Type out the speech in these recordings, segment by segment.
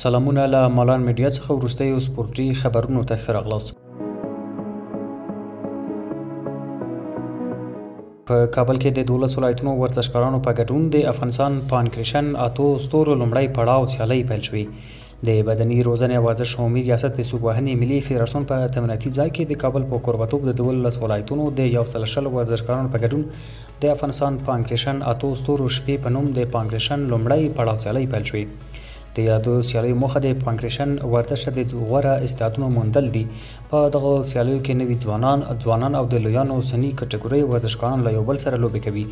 سلامونه له مالان میډیا څخه وروستیو سپورټي خبرونو ته ښه راغلاست. په کابل کې د 12 ولایتونو ورزشکارانو په ګډون د افغانستان پانکریشن اتو ستورو لومړی پړاو سیالۍ پیل شوې. د بدني روزنې او ورزش عمومي ریاست د صوبوهنې ملي فدراسیون په تمریناتي ځای کې د کابل په کوربتوب د 12 ولایتونو د 110 ورزشکارانو په ګډون د افغانستان پانکریشن اتو ستورو شپې په نوم د پانکریشن لومړی پړاو سیالۍ پیل شوې. د یادو سیالیو موخه د پانکریشن ورزش د غوره استعدادونو موندل دي. په دغه سیالیو کې نوي ځوانان او د لویانو سني کټګورۍ ورزشکاران له یو بل سره لوبې کوي.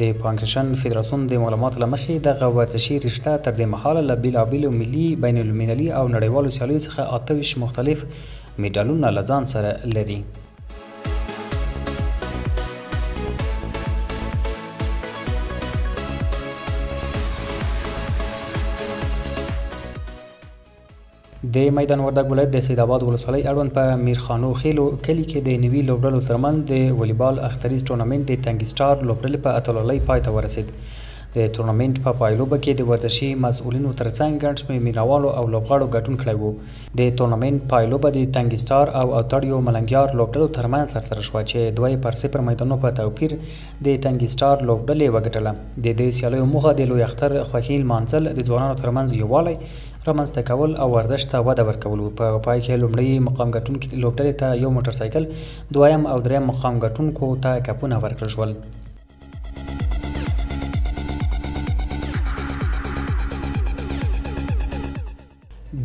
د پانکریشن فدراسیون د معلوماتو له مخې دغه ورزشي رشته تر دې مهاله له بېلابېلو ملي، بین المللي او نړیوالو سیالیو څخه 28 مختلف میډالونه له ځان سره لري. د میدان وردګ ولایت د سید آباد ولسوالۍ اړوند په میرخانو خیلو کلي کې د نوي لوبډلو ترمنځ د والیبال اختریز ټورنمنټ د تنګي سټار لوبډلې په اتلولۍ پای ته ورسید. د ټورنمنټ په پایلوبه کې د ورزشي مسؤلینو ترڅنګ ګڼ شمېر مینوالو او لوبغاړو ګډون کړی و. د ټورنمنټ پایلوبه د تنګي سټار او اتړیو ملنګیار لوبډلو ترمنځ ترسره شوه چې 2-0 میدانونو په توپیر د تنګي سټار لوبډلې وګټله. د دې سیالیو موخه د لوی اختر خوښي لمانځل، د ځوانانو ترمنځ یووالی رامنځته کول او ورزش ته وده ورکول. په پای کې لومړی مقام ګټونکي لوبډلې ته یو موټرسایکل، دویم او دریم مقام ګټونکو ته کپونه ورکړل شول.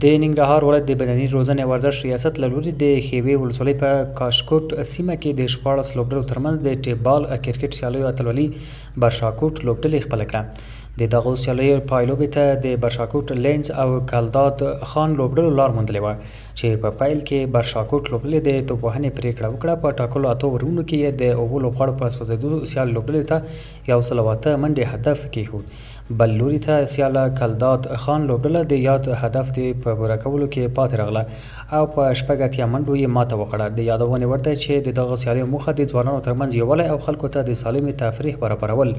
د ننګرهار ولایت د بدني روزنې او ورزش ریاست له لوري د ښېوې ولسوالۍ په کاشکوټ سیمه کې د 14 لوبډلو ترمنځ د ټیپ بال کرکټ سیالیو اتلولي برشاکوټ لوبډلې خپله کړه. د دغو سیالیو پایلوبې ته د برشاکوټ لینز او کلداد خان لوبډلو لار موندلې وه چې په پیل کې برشاکوټ لوبډلې د توپوهنې پرېکړه وکړه. په ټاکلو اتو ورونو کې یې د اوو لوبغاړو په سوځېدو سیال لوبډلې ته 108 منډې هدف کېښود. بل لوري ته سیاله کلداد خان لوبډله د یاد هدف په پوره کولو کې پاتې راغله او په 80 منډو یې ماته وخوړه. د یادونې ورته چې د دغه سیالیو موخه د ځوانانو ترمنځ یووالی او خلکو ته د سالمې تفریح برابرول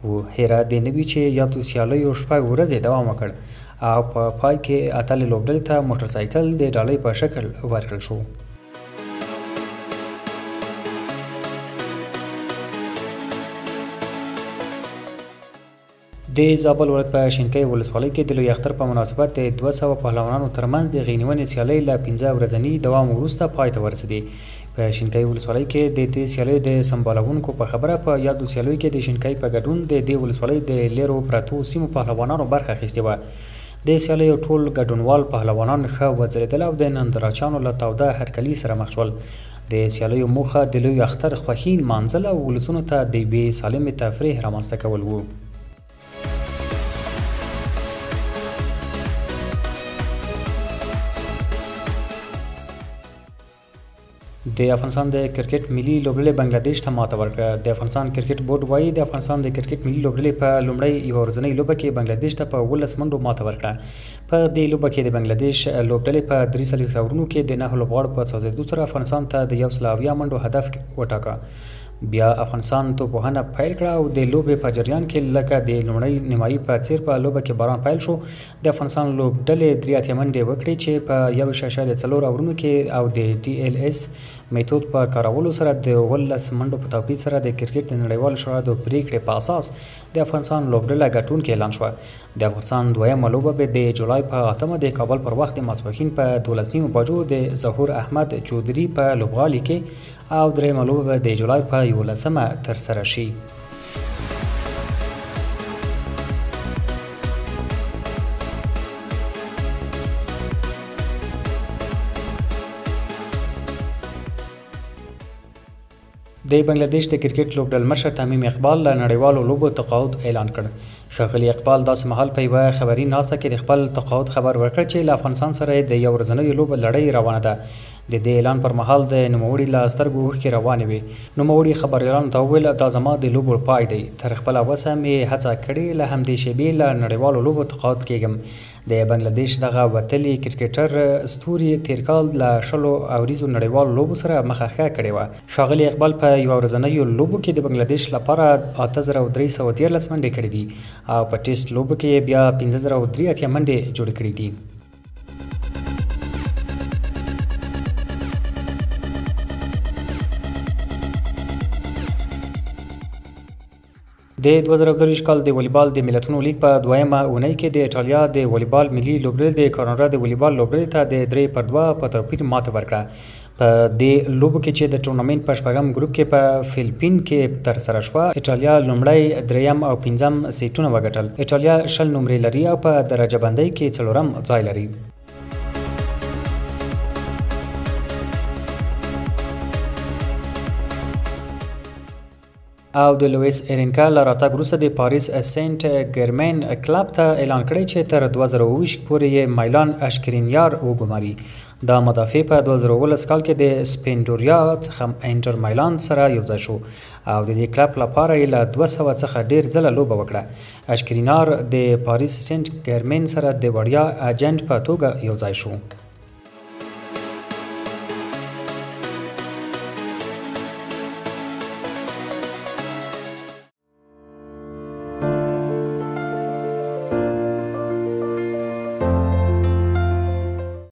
و. هیره دې نه وي چې یادو سیالیو 6 ورځې دوام وکړ او په پای کې اتلې لوبډلې ته موټرسایکل د ډالۍ په شکل ورکړل شو. د زابل ولایت په شینکۍ ولسوالۍ کې د لوی اختر په مناسبت د 200 پهلوانانو ترمنځ د غینونې سیالۍ له 15 ورځني دوام وروسته پای ته ورسېدې. په شینکۍ ولسوالۍ کې د دې سیالیو د سمبالونکو په خبره په یادو سیالیو کې د شینکۍ په ګډون د دې ولسوالۍ د لیرو پرتو سیمو پهلوانانو برخه اخیستې وه. د سیالیو ټول ګډونوال پهلوانان ښه وځلېدل او د نندارچیانو له تاوده هرکلي سره مخ شول. د سیالیو موخه د لوی اختر خوښي لمانځل او ولسونو ته د یوې سالمې تفریح رامنځته کول و. د افغانستان د کرکټ ملي لوبډلې بنگلادیش ته ماته ورکړه. د افغانستان کرکټ بورډ وایي د افغانستان د کرکټ ملي لوبډلې په لومړۍ یوه ورځنۍ لوبه کې بنگلادیش ته په 19 منډو ماته ورکړه. په دې لوبه کې د بنگلادیش لوبډلې په 43 اورونو کې د 9 لوبغاړو په سوځېدو سره افغانستان ته د 170 منډو هدف وټاکه. بیا افغانستان توپوهنه پیل کړه او د لوبې په جریان کې لکه د لومړۍ نیمایي په څیر په لوبه کې باران پیل شو. د افغانستان لوبډلې 3 منډې وکړې چې په 1.4 اورونو کې او د TLS میتود په کارولو سره د 19 منډو په توپیر سره د کرکټ د نړیوالو شرایطو پریکړې په اساس د افغانستان لوبډله ګټونکې اعلان شوه. د افغانستان دویمه لوبه به د جولای په 8 د کابل پر وخت د ماسپښین په 12 بجو د ظهور احمد چودري په لوبغالي کې او دریمه لوبه به د جولای په 11 ترسره شي. د بنگلادیش د کرکټ لوبډل مشر تمیم اقبال له نړیوالو لوبو تقاعد اعلان کړ. ښاغلي اقبال داسې مهال په یوه خبري ناسته کې د خپل تقاعد خبر ورکړ چې له افغانستان سره د یو ورځنیو لوبو لړۍ روانه ده. د دې اعلان پر مهال د نوموړي له سترګو اوښکې روانې وې. نوموړي خبریالانو ته وویل دا زما د لوبو پای دی. تر خپله وسه مې هڅه کړې له همدې شیبې له نړیوالو لوبو تقاعد کیږم. د بنگلادیش دغه وتلي کرکټر ستوري تیر کال له 10 اوریزو نړیوالو لوبو سره مخه ښه کړې وه. ښاغلي اقبال په یوه ورځنیو لوبو کې د بنگلادیش لپاره 8313 منډې کړې دي او په ټیسټ لوبو کې بیا 5083 منډې جوړې کړې دي. د 2023 کال د والیبال د ملتونو لیګ په دویمه اونۍ کې د ایټالیا د والیبال ملي لوبډلې د کاناډا د والیبال لوبډلې ته د 3-2 په توپیر ماته ورکړه. په دې لوبو کې چې د ټورنمنټ په شپږم ګروپ کې په فلیپین کې ترسره شوه، ایټالیا لومړی، دریم او پنځم سیټونه وګټل. ایټالیا 20 نمرې لري او په درجه بندۍ کې 4م ځای لري. او د لویس ایرینکا له راتګ وروسته د پاریس سینټ ګرمین کلب ته اعلان کړی چې تر 2020 پورې یې میلان اشکرینیار وګماري. دا مدافع په 2017 کال کې د سپینډوریا څخه انټر میلان سره یوځای شو او د دې کلب لپاره یې له 200 څخه ډیر ځله لوبه وکړه. اشکرینیار د پاریس سینټ ګرمین سره د وړیا اجنټ په توګه یوځای شو.